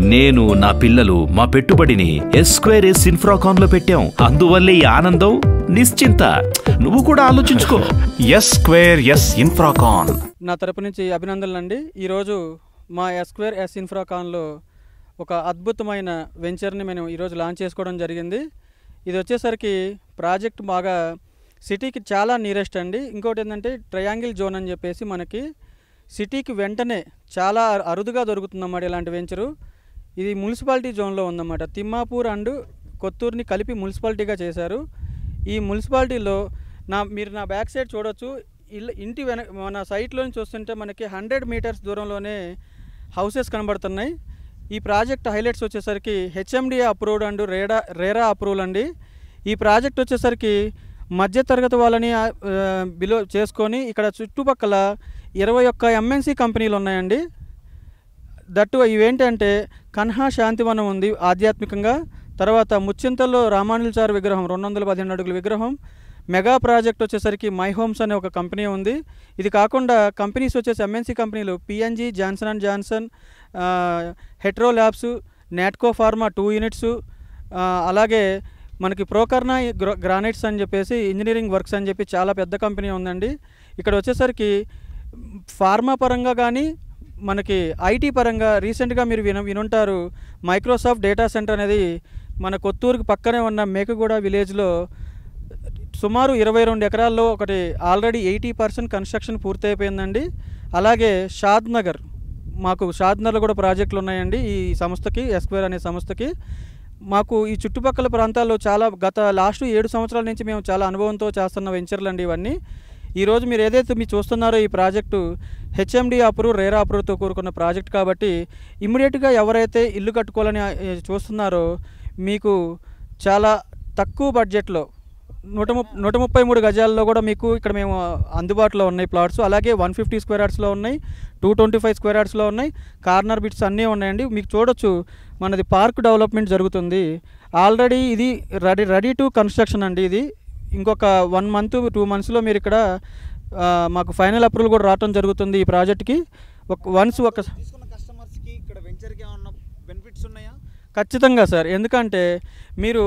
నేను నా పిల్లలు మా పెట్టుబడిని S2S ఇన్ఫ్రాకాన్ లో పెట్టాం. అందువల్లే ఈ ఆనందం నిశ్చింత. నువ్వు కూడా ఆలోచించుకో. S2S Infracon. నా తరపు నుంచి అభినందనలండి. ఈరోజు మా S2S ఇన్ఫ్రాకాన్లో ఒక అద్భుతమైన వెంచర్ని మేము ఈరోజు లాంచ్ చేసుకోవడం జరిగింది. ఇది వచ్చేసరికి ప్రాజెక్ట్ బాగా సిటీకి చాలా నియరెస్ట్ అండి. ఇంకోటి ఏంటంటే ట్రయాంగిల్ జోన్ అని చెప్పేసి మనకి సిటీకి వెంటనే చాలా అరుదుగా దొరుకుతుందన్నమాట ఇలాంటి వెంచరు. ఇది మున్సిపాలిటీ జోన్లో ఉందన్నమాట. తిమ్మాపూర్ అండ్ కొత్తూరుని కలిపి మున్సిపాలిటీగా చేశారు. ఈ మున్సిపాలిటీలో మీరు నా బ్యాక్ సైడ్ చూడొచ్చు. ఇంటి మన సైట్లో నుంచి చూస్తుంటే మనకి 100 మీటర్స్ దూరంలోనే హౌసెస్ కనబడుతున్నాయి. ఈ ప్రాజెక్ట్ హైలైట్స్ వచ్చేసరికి HMDA approved and RERA approval అండి. ఈ ప్రాజెక్ట్ వచ్చేసరికి మధ్యతరగతి వాళ్ళని బిలో చేసుకొని ఇక్కడ చుట్టుపక్కల 21 MNC కంపెనీలు ఉన్నాయండి. దట్టు ఇవేంటంటే కన్హా శాంతివనం ఉంది ఆధ్యాత్మికంగా. తర్వాత ముచ్చింతల్లో రామానుజాచార్య విగ్రహం 212 అడుగుల విగ్రహం. మెగా ప్రాజెక్ట్ వచ్చేసరికి మై హోమ్స్ అనే ఒక కంపెనీ ఉంది. ఇది కాకుండా కంపెనీస్ వచ్చేసి MNC కంపెనీలు PNG, Johnson and Johnson, Hetero labs, Natco pharma 2 units, అలాగే మనకి ప్రోకర్నా గ్రానైట్స్ అని చెప్పేసి ఇంజనీరింగ్ వర్క్స్ అని చెప్పి చాలా పెద్ద కంపెనీ ఉందండి. ఇక్కడ వచ్చేసరికి ఫార్మా పరంగా కానీ మనకి IT పరంగా రీసెంట్గా మీరు వినుంటారు మైక్రోసాఫ్ట్ డేటా సెంటర్ అనేది మన కొత్తూరుకి పక్కనే ఉన్న మేకగూడ విలేజ్లో సుమారు 22 ఎకరాల్లో ఒకటి ఆల్రెడీ 80% కన్స్ట్రక్షన్ పూర్తయిపోయిందండి. అలాగే షాద్నగర్, మాకు షాద్నగర్లో కూడా ప్రాజెక్టులు ఉన్నాయండి. ఈ సంస్థకి S2 అనే సంస్థకి మాకు ఈ చుట్టుపక్కల ప్రాంతాల్లో చాలా లాస్ట్ 7 సంవత్సరాల నుంచి మేము చాలా అనుభవంతో చేస్తున్న వెంచర్లు అండి ఇవన్నీ. ఈరోజు మీరు ఏదైతే మీరు చూస్తున్నారో ఈ ప్రాజెక్టు HMDA అప్రూవ్, రేరా అప్రూవ్తో కూడుకున్న ప్రాజెక్ట్ కాబట్టి ఇమ్మీడియట్గా ఎవరైతే ఇల్లు కట్టుకోవాలని చూస్తున్నారో మీకు చాలా తక్కువ బడ్జెట్లో 133 గజాల్లో కూడా మీకు ఇక్కడ మేము అందుబాటులో ఉన్నాయి ప్లాట్స్. అలాగే 150 స్క్వేర్ యార్డ్స్లో ఉన్నాయి, 225 స్క్వేర్ యార్డ్స్లో ఉన్నాయి, కార్నర్ బిట్స్ అన్నీ ఉన్నాయండి. మీకు చూడొచ్చు మనది పార్క్ డెవలప్మెంట్ జరుగుతుంది ఆల్రెడీ. ఇది రెడీ టు కన్స్ట్రక్షన్ అండి. ఇది ఇంకొక 1 మంత్ 2 మంత్స్లో మీరు ఇక్కడ మాకు ఫైనల్ అప్రూవల్ కూడా రావడం జరుగుతుంది ఈ ప్రాజెక్ట్కి. కస్టమర్స్కి ఇక్కడ వెంచర్కి ఏమన్నా బెనిఫిట్స్ ఉన్నాయా? ఖచ్చితంగా సార్. ఎందుకంటే మీరు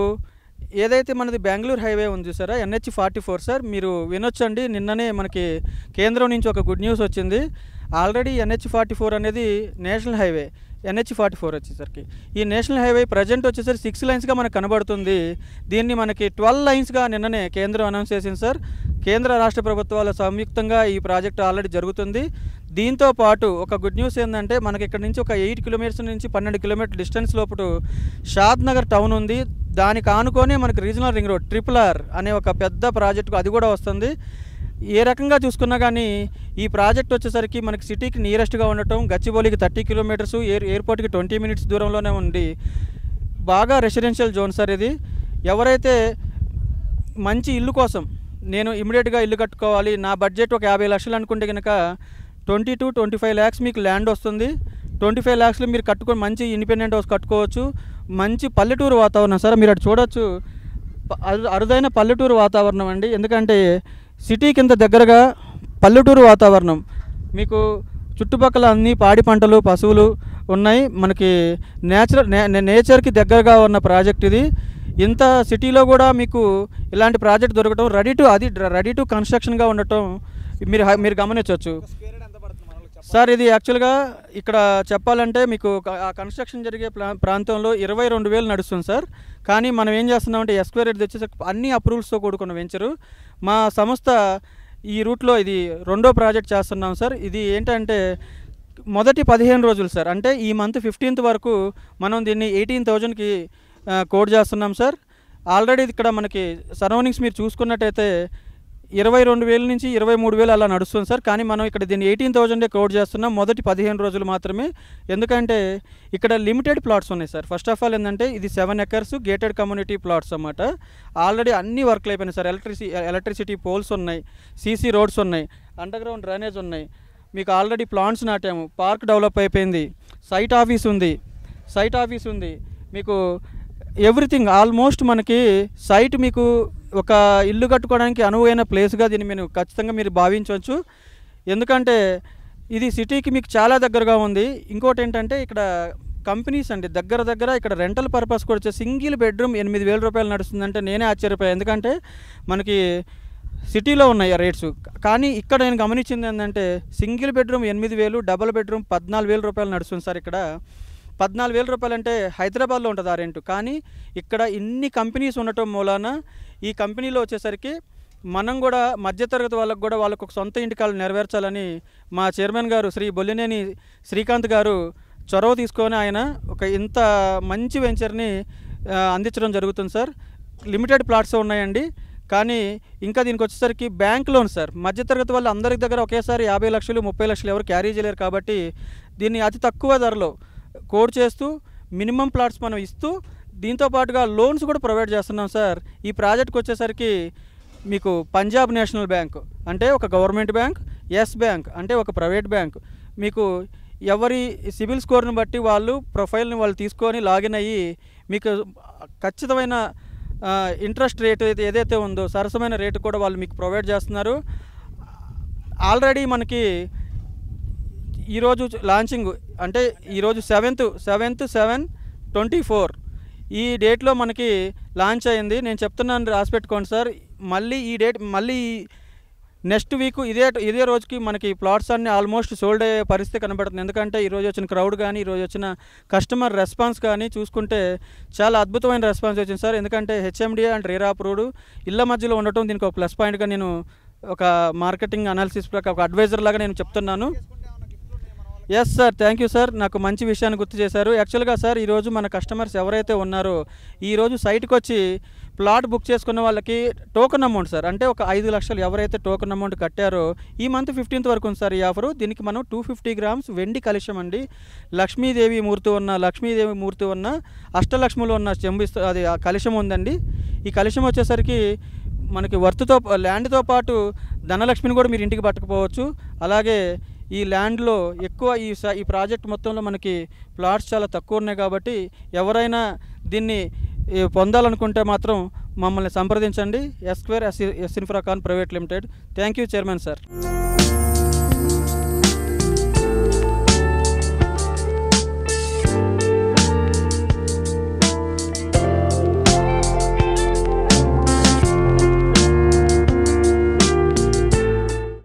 ఏదైతే మనది బెంగళూరు హైవే ఉంది చూసారా, NH44 సార్, మీరు వినొచ్చండి. నిన్ననే మనకి కేంద్రం నుంచి ఒక గుడ్ న్యూస్ వచ్చింది. ఆల్రెడీ NH44 అనేది నేషనల్ హైవే. NH44 వచ్చేసరికి ఈ నేషనల్ హైవే ప్రజెంట్ వచ్చేసరికి 6 లైన్స్గా మనకు కనబడుతుంది. దీన్ని మనకి 12 లైన్స్గా నిన్ననే కేంద్రం అనౌన్స్ చేసింది సార్. కేంద్ర రాష్ట్ర ప్రభుత్వాల సంయుక్తంగా ఈ ప్రాజెక్ట్ ఆల్రెడీ జరుగుతుంది. దీంతో పాటు ఒక గుడ్ న్యూస్ ఏంటంటే మనకి ఇక్కడ నుంచి ఒక 8 కిలోమీటర్స్ నుంచి 12 కిలోమీటర్ డిస్టెన్స్ లోపల షాద్నగర్ టౌన్ ఉంది. దానికి ఆనుకొని మనకి రీజనల్ రింగ్ రోడ్ RRR అనే ఒక పెద్ద ప్రాజెక్టు అది కూడా వస్తుంది. ఏ రకంగా చూసుకున్నా కానీ ఈ ప్రాజెక్ట్ వచ్చేసరికి మనకి సిటీకి నియరెస్ట్గా ఉండటం, గచ్చిబౌలికి 30 కిలోమీటర్స్, ఎయిర్పోర్ట్కి 20 మినిట్స్ దూరంలోనే ఉంది. బాగా రెసిడెన్షియల్ జోన్ సార్ ఇది. ఎవరైతే మంచి ఇల్లు కోసం నేను ఇమ్మీడియట్గా ఇల్లు కట్టుకోవాలి, నా బడ్జెట్ ఒక 50 లక్షలు అనుకుంటే కనుక 20 to 25 lakhs మీకు ల్యాండ్ వస్తుంది. 25 lakhsలో మీరు కట్టుకొని మంచి ఇండిపెండెంట్ హౌస్ కట్టుకోవచ్చు. మంచి పల్లెటూరు వాతావరణం సార్, మీరు అటు చూడొచ్చు. అరుదైన పల్లెటూరు వాతావరణం అండి. ఎందుకంటే సిటీ కింద దగ్గరగా పల్లెటూరు వాతావరణం. మీకు చుట్టుపక్కల అన్ని పాడి పంటలు, పశువులు ఉన్నాయి. మనకి నేచర్కి దగ్గరగా ఉన్న ప్రాజెక్ట్ ఇది. ఇంత సిటీలో కూడా మీకు ఇలాంటి ప్రాజెక్ట్ దొరకటం రెడీ టు కన్స్ట్రక్షన్గా ఉండటం మీరు గమనించవచ్చు సార్. ఇది యాక్చువల్గా ఇక్కడ చెప్పాలంటే మీకు ఆ కన్స్ట్రక్షన్ జరిగే ప్రాంతంలో 22,000 నడుస్తుంది సార్. కానీ మనం ఏం చేస్తున్నామంటే S2 వచ్చేసి అన్ని అప్రూవల్స్తో కూడుకున్న వెంచరు. మా సంస్థ ఈ రూట్లో ఇది 2వ ప్రాజెక్ట్ చేస్తున్నాం సార్. ఇది ఏంటంటే మొదటి 15 రోజులు సార్, అంటే ఈ మంత్ 15th వరకు మనం దీన్ని 18,000కి కోడ్ చేస్తున్నాం సార్. ఆల్రెడీ ఇక్కడ మనకి సరౌండింగ్స్ మీరు చూసుకున్నట్టయితే 22,000 నుంచి 23,000 అలా నడుస్తుంది సార్. కానీ మనం ఇక్కడ దీన్ని 18,000 కోడ్ చేస్తున్నాం మొదటి 15 రోజులు మాత్రమే. ఎందుకంటే ఇక్కడ లిమిటెడ్ ప్లాట్స్ ఉన్నాయి సార్. ఫస్ట్ ఆఫ్ ఆల్ ఏంటంటే ఇది 7 acres గేటెడ్ కమ్యూనిటీ ప్లాట్స్ అన్నమాట. ఆల్రెడీ అన్ని వర్క్లు అయిపోయినాయి సార్. ఎలక్ట్రిసిటీ పోల్స్ ఉన్నాయి, CC రోడ్స్ ఉన్నాయి, అండర్గ్రౌండ్ డ్రైనేజ్ ఉన్నాయి. మీకు ఆల్రెడీ ప్లాంట్స్ నాటాము, పార్క్ డెవలప్ అయిపోయింది, సైట్ ఆఫీస్ ఉంది. మీకు ఎవ్రీథింగ్ ఆల్మోస్ట్ మనకి సైట్ మీకు ఒక ఇల్లు కట్టుకోవడానికి అనువైన ప్లేస్గా దీన్ని మీరు ఖచ్చితంగా మీరు భావించవచ్చు. ఎందుకంటే ఇది సిటీకి మీకు చాలా దగ్గరగా ఉంది. ఇంకోటి ఏంటంటే ఇక్కడ కంపెనీస్ అండి దగ్గర ఇక్కడ రెంటల్ పర్పస్ కూడా వచ్చే సింగిల్ బెడ్రూమ్ 8,000 రూపాయలు నడుస్తుందంటే నేనే ఆశ్చర్యపోయాను. ఎందుకంటే మనకి సిటీలో ఉన్నాయి ఆ రేట్స్, కానీ ఇక్కడ నేను గమనించింది ఏంటంటే సింగిల్ బెడ్రూమ్ 8,000, డబుల్ బెడ్రూమ్ 14,000 రూపాయలు నడుస్తుంది సార్. ఇక్కడ 14,000 రూపాయలు అంటే హైదరాబాద్లో ఉంటుంది ఆ రెంట్, కానీ ఇక్కడ ఇన్ని కంపెనీస్ ఉండటం మూలాన ఈ కంపెనీలో వచ్చేసరికి మనం కూడా మధ్యతరగతి వాళ్ళకు కూడా వాళ్ళకు ఒక సొంత ఇంటి కళ నెరవేర్చాలని మా చైర్మన్ గారు శ్రీ బొల్లినేని శ్రీకాంత్ గారు చొరవ తీసుకొని ఆయన ఒక ఇంత మంచి వెంచర్ని అందించడం జరుగుతుంది సార్. లిమిటెడ్ ప్లాట్స్ ఉన్నాయండి, కానీ ఇంకా దీనికి వచ్చేసరికి బ్యాంక్ లోన్ సార్. మధ్యతరగతి వాళ్ళు అందరి దగ్గర ఒకేసారి 50 లక్షలు 30 లక్షలు ఎవరు క్యారీ చేయలేరు, కాబట్టి దీన్ని అతి తక్కువ ధరలో కోడ్ చేస్తూ మినిమం ప్లాట్స్ మనం ఇస్తూ దీంతో పాటుగా లోన్స్ కూడా ప్రొవైడ్ చేస్తున్నాం సార్. ఈ ప్రాజెక్ట్కి వచ్చేసరికి మీకు పంజాబ్ నేషనల్ బ్యాంక్ అంటే ఒక గవర్నమెంట్ బ్యాంక్, ఎస్ బ్యాంక్ అంటే ఒక ప్రైవేట్ బ్యాంక్, మీకు ఎవరి సిబిల్ స్కోర్ని బట్టి వాళ్ళు ప్రొఫైల్ని వాళ్ళు తీసుకొని లాగిన్ అయ్యి మీకు ఖచ్చితమైన ఇంట్రెస్ట్ రేట్ ఏదైతే ఉందో సరసమైన రేటు కూడా వాళ్ళు మీకు ప్రొవైడ్ చేస్తున్నారు. ఆల్రెడీ మనకి ఈరోజు లాంచింగ్ అంటే ఈరోజు 7/7/24 ఈ డేట్లో మనకి లాంచ్ అయింది. నేను చెప్తున్నాను, రాసి పెట్టుకోండి సార్. మళ్ళీ ఈ డేట్ మళ్ళీ నెక్స్ట్ వీక్ ఇదే రోజుకి మనకి ప్లాట్స్ అన్నీ ఆల్మోస్ట్ సోల్డ్ అయ్యే పరిస్థితి కనబడుతుంది. ఎందుకంటే ఈరోజు వచ్చిన క్రౌడ్ కానీ ఈరోజు వచ్చిన కస్టమర్ రెస్పాన్స్ కానీ చూసుకుంటే చాలా అద్భుతమైన రెస్పాన్స్ వచ్చింది సార్. ఎందుకంటే హెచ్ఎండిఏ అండ్ రేరా అప్రూవ్డ్ ఇళ్ళ మధ్యలో ఉండటం దీనికి ఒక ప్లస్ పాయింట్గా నేను ఒక మార్కెటింగ్ అనాలిసిస్ ప్రకారం ఒక అడ్వైజర్ లాగా నేను చెప్తున్నాను. Yes sir, thank you sir, నాకు మంచి విషయాన్ని గుర్తు చేశారు. యాక్చువల్గా సార్ ఈరోజు మన కస్టమర్స్ ఎవరైతే ఉన్నారో ఈరోజు సైట్కి వచ్చి ప్లాట్ బుక్ చేసుకున్న వాళ్ళకి టోకెన్ అమౌంట్ సార్, అంటే ఒక 5 లక్షలు ఎవరైతే టోకెన్ అమౌంట్ కట్టారో ఈ మంత్ 15th వరకు ఉంది సార్ ఈ ఆఫరు. దీనికి మనం 250 గ్రామ్స్ వెండి కలశం అండి, లక్ష్మీదేవి మూర్తి ఉన్న అష్టలక్ష్ములు ఉన్న చెంబు అది ఆ కలశం ఉందండి. ఈ కలశం వచ్చేసరికి మనకి వర్త్తో ల్యాండ్తో పాటు ధనలక్ష్మిని కూడా మీరు ఇంటికి పట్టుకుపోవచ్చు. అలాగే ఈ ల్యాండ్లో ఎక్కువ ఈ ప్రాజెక్ట్ మొత్తంలో మనకి ప్లాట్స్ చాలా తక్కువ ఉన్నాయి, కాబట్టి ఎవరైనా దీన్ని పొందాలనుకుంటే మాత్రం మమ్మల్ని సంప్రదించండి. S square S Infracon private limited. Thank you chairman sir.